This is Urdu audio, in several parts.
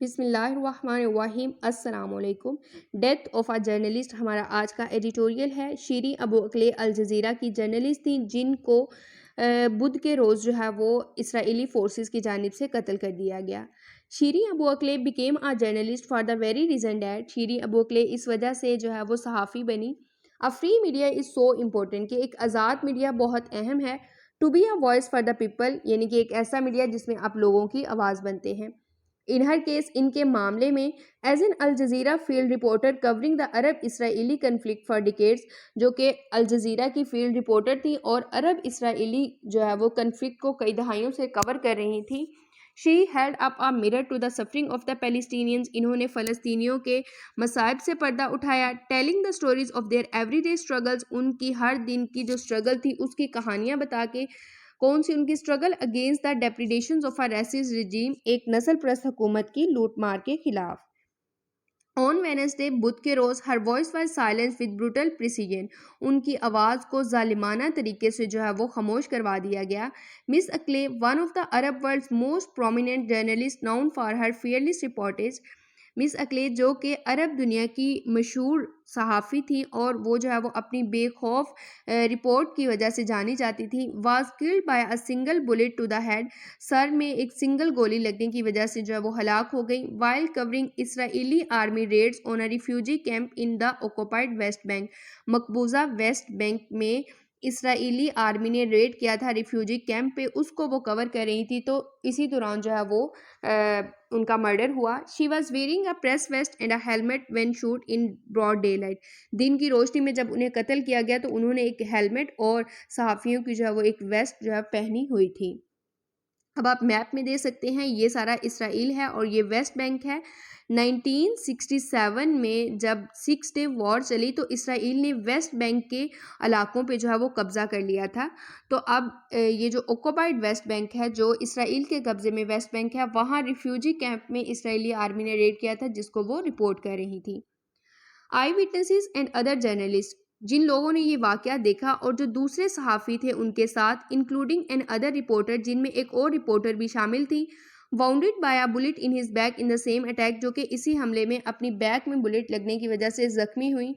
بسم اللہ الرحمن الرحیم، السلام علیکم۔ ڈیتھ آف اے جرنلسٹ ہمارا آج کا ایڈیٹوریل ہے۔ شیریں ابو عقیل الجزیرہ کی جرنلسٹ تھیں جن کو بدھ کے روز جو ہے وہ اسرائیلی فورسز کی جانب سے قتل کر دیا گیا۔ Shireen Abu Akleh became a journalist for the very reason that Shireen Abu Aqeel اس وجہ سے جو ہے وہ صحافی بنی۔ A free media is so important, کہ ایک آزاد میڈیا بہت اہم ہے۔ To be a voice for the people, یعنی کہ ایک ایسا میڈیا جس میں آپ لوگوں کی آواز بنتے ہیں۔ ان ہر کیس، ان کے معاملے میں as an Al Jazeera field reporter covering the Arab Israeli conflict for decades, جو کہ الجزیرہ کی فیلڈ رپورٹر تھی اور عرب اسرائیلی جو ہے وہ کنفلکٹ کو کئی دہائیوں سے کور کر رہی تھی۔ She held up a mirror to the suffering of the Palestinians, انہوں نے فلسطینیوں کے مصائب سے پردہ اٹھایا۔ Telling the stories of their every day struggles, ان کی ہر دن کی جو اسٹرگل تھی اس کی کہانیاں بتا کے۔ کون سی ان کی struggle? Against the depredations of a racist regime, ایک نسل پرست حکومت کی لوٹ مار کے خلاف۔ آن وینسڈے، بدھ کے روز، her voice was silenced with brutal precision, ان کی آواز کو ظالمانہ طریقے سے جو ہے وہ خاموش کروا دیا گیا۔ Miss Akleh, one of the Arab world's most prominent journalists known for her fearless reportage, Miss Akleh جو کہ عرب دنیا کی مشہور صحافی تھی اور وہ جو ہے وہ اپنی بے خوف رپورٹ کی وجہ سے جانی جاتی تھی، was killed by a single bullet to the head, سر میں ایک سنگل گولی لگنے کی وجہ سے جو ہے وہ ہلاک ہو گئی، while covering Israeli army raids on a refugee camp in the occupied West Bank, مقبوضہ ویسٹ بینک میں اسرائیلی آرمی نے ریڈ کیا تھا ریفیوجی کیمپ پہ، اس کو وہ کور کر رہی تھی، تو اسی دوران جو ہے وہ ان کا مرڈر ہوا۔ She was wearing a press vest and a helmet when shot in broad daylight, دن کی روشنی میں جب انہیں قتل کیا گیا تو انہوں نے ایک ہیلمٹ اور صحافیوں کی جو ہے وہ ایک ویسٹ جو ہے پہنی ہوئی تھی۔ اب آپ میپ میں دیکھ سکتے ہیں، یہ سارا اسرائیل ہے اور یہ ویسٹ بینک ہے۔ 1967 میں جب 6 ڈے وار چلی تو اسرائیل نے ویسٹ بینک کے علاقوں پہ جو ہے وہ قبضہ کر لیا تھا۔ تو اب یہ جو آکوپائڈ ویسٹ بینک ہے، جو اسرائیل کے قبضے میں ویسٹ بینک ہے، وہاں ریفیوجی کیمپ میں اسرائیلی آرمی نے ریڈ کیا تھا جس کو وہ رپورٹ کر رہی تھی۔ آئی وٹنسز اینڈ ادر جرنلسٹ، جن لوگوں نے یہ واقعہ دیکھا اور جو دوسرے صحافی تھے ان کے ساتھ، انکلوڈنگ این ادر رپورٹر، جن میں ایک اور رپورٹر بھی شامل تھی، wounded by a bullet in his back in the same attack، جو کہ اسی حملے میں اپنی بیک میں بلٹ لگنے کی وجہ سے زخمی ہوئی،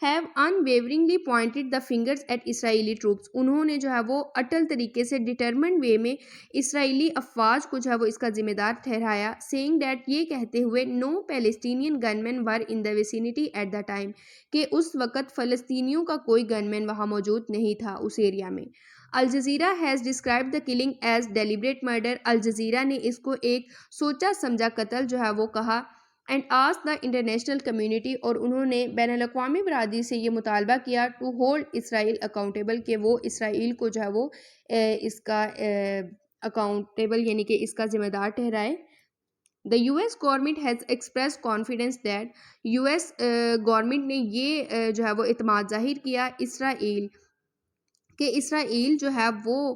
have unwaveringly pointed the fingers at Israeli troops، انہوں نے جو ہے وہ اٹل طریقے سے determined way میں اسرائیلی افواج کو جو ہے وہ اس کا ذمہ دار ٹھہرایا، saying that، یہ کہتے ہوئے no Palestinian gunmen were in the vicinity at the time، کہ اس وقت فلسطینیوں کا کوئی گن مین وہاں موجود نہیں تھا اس ایریا میں۔ Al Jazeera has described the killing as deliberate murder، Al Jazeera نے اس کو ایک سوچا سمجھا قتل جو ہے وہ کہا، and asked the international community، اور انہوں نے بین الاقوامی برادری سے یہ مطالبہ کیا to hold اسرائیل accountable، کہ وہ اسرائیل کو جو ہے وہ اس کا accountable یعنی کہ اس کا ذمہ دار ٹھہرائے۔ The US government has expressed confidence that، US government نے یہ جو ہے وہ اعتماد ظاہر کیا اسرائیل، کہ اسرائیل جو ہے وہ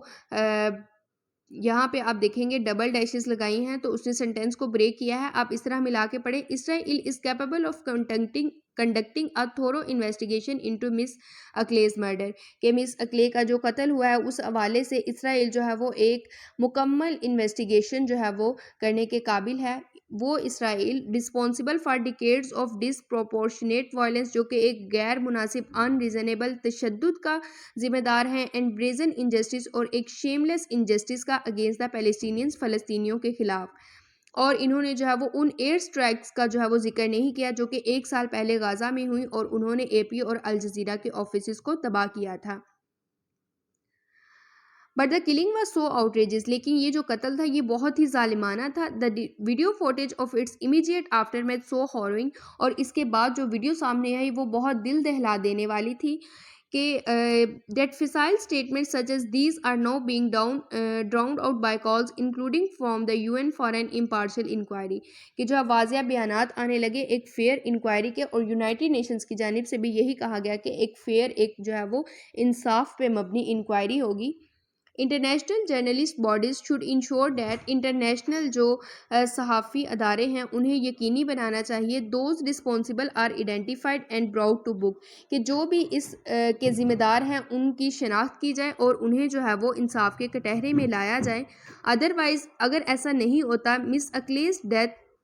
یہاں پہ آپ دیکھیں گے ڈبل ڈیشز لگائی ہیں تو اس نے سینٹینس کو بریک کیا ہے، آپ اس طرح ملا کے پڑھیں، Israel is capable of conducting a thorough investigation into Miss Akleh's murder, کہ مس عقیل کا جو قتل ہوا ہے اس حوالے سے اسرائیل جو ہے وہ ایک مکمل انویسٹیگیشن جو ہے وہ کرنے کے قابل ہے۔ وہ Israel responsible for decades of disproportionate violence, جو کہ ایک غیر مناسب ان ریزنیبل تشدد کا ذمہ دار ہیں، اینڈ بریزن انجسٹس، اور ایک شیملیس انجسٹس کا اگینسٹ دا پیلسٹینینز، فلسطینیوں کے خلاف۔ اور انہوں نے جو ہے وہ ان ایئر سٹرائکس کا جو ہے وہ ذکر نہیں کیا جو کہ 1 سال پہلے غزہ میں ہوئی اور انہوں نے اے پی اور الجزیرہ کے آفیسز کو تباہ کیا تھا۔ But the killing was so outrageous, لیکن یہ جو قتل تھا یہ بہت ہی ظالمانہ تھا۔ The video footage of its immediate aftermath so harrowing, اور اس کے بعد جو ویڈیو سامنے آئی وہ بہت دل دہلا دینے والی تھی، کہ that facile statement such as these are now being drowned out by calls including from the UN for an impartial inquiry, کہ جو واضح بیانات آنے لگے ایک فیئر انکوائری کے، اور یونائٹڈ نیشنز کی جانب سے بھی یہی کہا گیا کہ ایک فیئر، ایک جو ہے وہ انصاف پہ مبنی انکوائری ہوگی۔ International journalist bodies should ensure that, international جو صحافی ادارے ہیں انہیں یقینی بنانا چاہیے those responsible are identified and brought to book, کہ جو بھی اس کے ذمہ دار ہیں ان کی شناخت کی جائے اور انہیں جو ہے وہ انصاف کے کٹہرے میں لایا جائے۔ ادروائز اگر ایسا نہیں ہوتا، مس عقیل's ڈیتھ